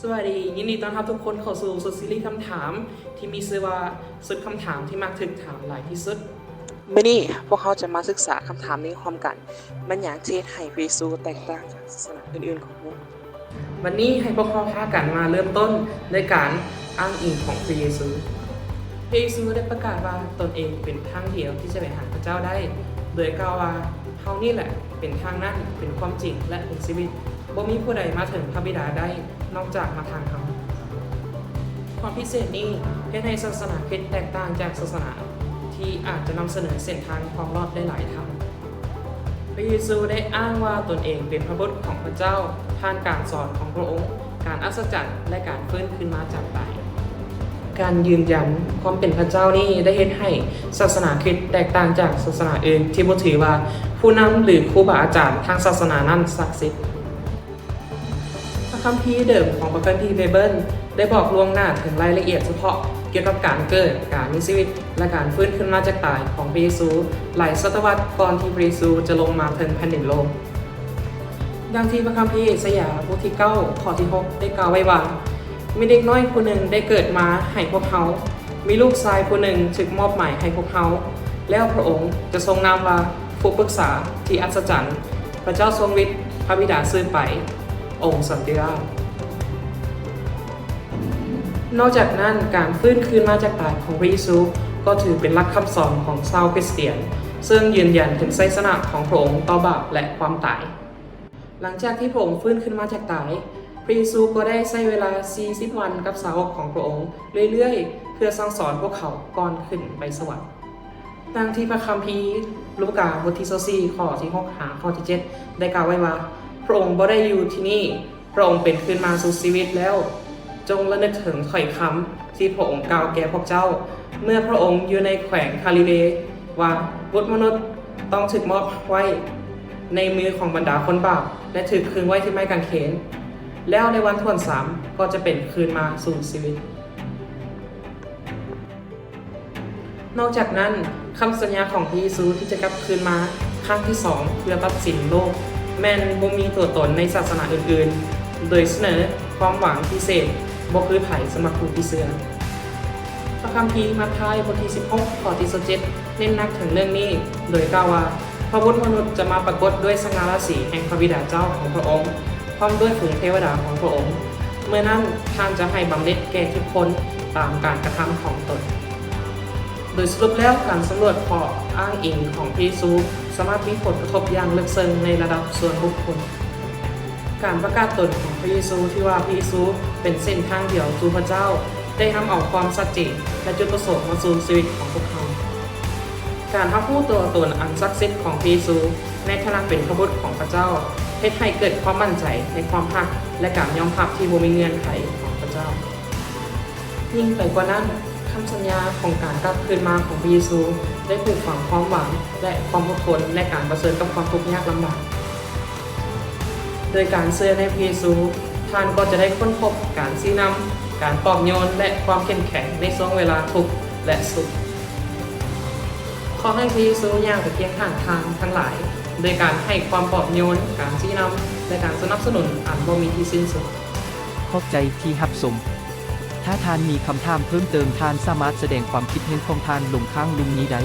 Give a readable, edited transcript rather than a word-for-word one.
สวัสดียินดีต้อนรับทุกคนเข้าสู่สุดซีรีส์คำถามที่มีชื่อว่าสุดคำถามที่มักถูกถามหลายที่สุดมื้อนี้พวกเขาจะมาศึกษาคำถามนี้พร้อมกันมันอย่างที่ให้พระเยซูแตกต่างจากศาสนาอื่นๆของพวกวันนี้ให้พวกเขาพากันมาเริ่มต้นในการอ้างอิงของพระเยซูได้ประกาศว่าตนเองเป็นทางเดียวที่จะไปหาพระเจ้าได้โดยกล่าวว่าเฮานี่แหละเป็นทางนั้นเป็นความจริงและเป็นชีวิตบ่มีผู้ใดมาถึงพระบิดาได้นอกจากมาทางเขาความพิเศษนี้เฮ็ดให้ศาสนาคริสต์แตกต่างจากศาสนาที่อาจจะนำเสนอเส้นทางความรอดได้หลายทางพระเยซูได้อ้างว่าตนเองเป็นพระบุตรของพระเจ้าผ่านการสอนของพระองค์การอัศจรรย์และการฟื้นขึ้นมาจากตายการยืนยันความเป็นพระเจ้านี้ได้เฮ็ดให้ศาสนาคริสต์แตกต่างจากศาสนาอื่นที่บ่ถือว่าผู้นำหรือครูบาอาจารย์ทางศาสนานั้นศักดิ์สิทธิ์พระคัมภีร์เดิมของพระคัมภีร์ไบเบิลได้บอกล่วงหน้าถึงรายละเอียดเฉพาะเกี่ยวกับการเกิดการมีชีวิตและการฟื้นขึ้นมาจากตายของพระเยซูหลายศตวรรษก่อนที่พระเยซูจะลงมาถึงแผ่นดินโลกดังที่พระคัมภีร์เอสยาห์บทที่9ข้อที่6ได้กล่าวไว้ว่ามีเด็กน้อยผู้หนึ่งได้เกิดมาให้พวกเขามีลูกชายผู้หนึ่งถูกมอบหมายให้พวกเขาแล้วพระองค์จะทรงนามว่าผู้ปรึกษาที่อัศจรรย์พระเจ้าทรงฤทธิ์พระบิดาซื่อไปองค์สันติราชนอกจากนั้นการฟื้นคืนมาจากตายของพระเยซูก็ถือเป็นหลักคำสอนของชาวคริสเตียนซึ่งยืนยันถึงไสยชนะของพระองค์ต่อบาปและความตายหลังจากที่พระองค์ฟื้นขึ้นมาจากตายพระเยซูก็ได้ใช้เวลา40วันกับสาวกของพระองค์เรื่อยๆเพื่อสั่งสอนพวกเขาก่อนขึ้นไปสวรรค์ดังที่พระคัมภีร์ลูกาบทที่24ข้อที่6หาข้อที่7ได้กล่าวไว้ว่าพระองค์บ่ได้อยู่ที่นี่พระองค์เป็นขึ้นมาสู่ชีวิตแล้วจงระลึกถึงถ้อยคำที่พระองค์กล่าวแก่พวกเจ้าเมื่อพระองค์อยู่ในแขวงกาลิเลว่าบุตรมนุษย์ต้องถูกมอบไว้ในมือของบรรดาคนบาปและถูกขึงไว้ที่ไม้กางเขนแล้วในวันทวน3ก็จะเป็นคืนมาสู่ชีวิตนอกจากนั้นคำสัญญาของพระเยซูที่จะกลับคืนมาครั้งที่2เพื่อตัดสินโลกแม้นบ่มีตัวตนในศาสนาอื่นๆโดยเสนอความหวังพิเศษบ่คือไผสำหรับผู้ที่เชื่อพระคัมภีร์มัทธิวบทที่16ข้อที่17เน้นหนักถึงเรื่องนี้โดยกล่าวว่าพระบุตรมนุษย์จะมาปรากฏด้วยสง่าราศีแห่งพระบิดาเจ้าของพระองค์พร้อมด้วยฝูงเทวดาของพระองค์เมื่อนั้นท่านจะให้บำเหน็จแก่ทุกคนตามการกระทำของตนโดยสรุปแล้วการสำรวจข้ออ้างอิงของพระเยซูสามารถมีผลกระทบอย่างลึกซึ้งในระดับส่วนบุคคลการประกาศตนของพระเยซูที่ว่าพระเยซูเป็นเส้นทางเดียวสู่พระเจ้าได้ทำเอาความชัดเจนและจุดประสงค์มาสู่ชีวิตของพวกเขาการทำผู้ตัวตนอันศักดิ์สิทธิ์ของพระเยซูในฐานะเป็นพระบุตรของพระเจ้าเฮ็ดให้เกิดความมั่นใจในความรักและการยอมรับที่บ่มีเงื่อนไขของพระเจ้ายิ่งไปกว่านั้นคำสัญญาของการกลับคืนมาของพระเยซูได้ปลูกฝังความหวังและความอดทนในการประเสริฐกับความทุกข์ยากลำบากโดยการเชื่อในพระเยซูท่านก็จะได้ค้นพบการชี้นำการปลอบโยนและความเข้มแข็งในช่วงเวลาทุกข์และสุขขอให้พระเยซูย่างไปเคียงข้างทางทั้งหลายโดยการให้ความปลอบโยนการชี้นำและการสนับสนุนอันบ่มีที่สิ้นสุดขอบใจที่รับชมถ้าท่านมีคำถามเพิ่มเติมท่านสามารถแสดงความคิดเห็นของท่านลงข้างลุงนี้ได้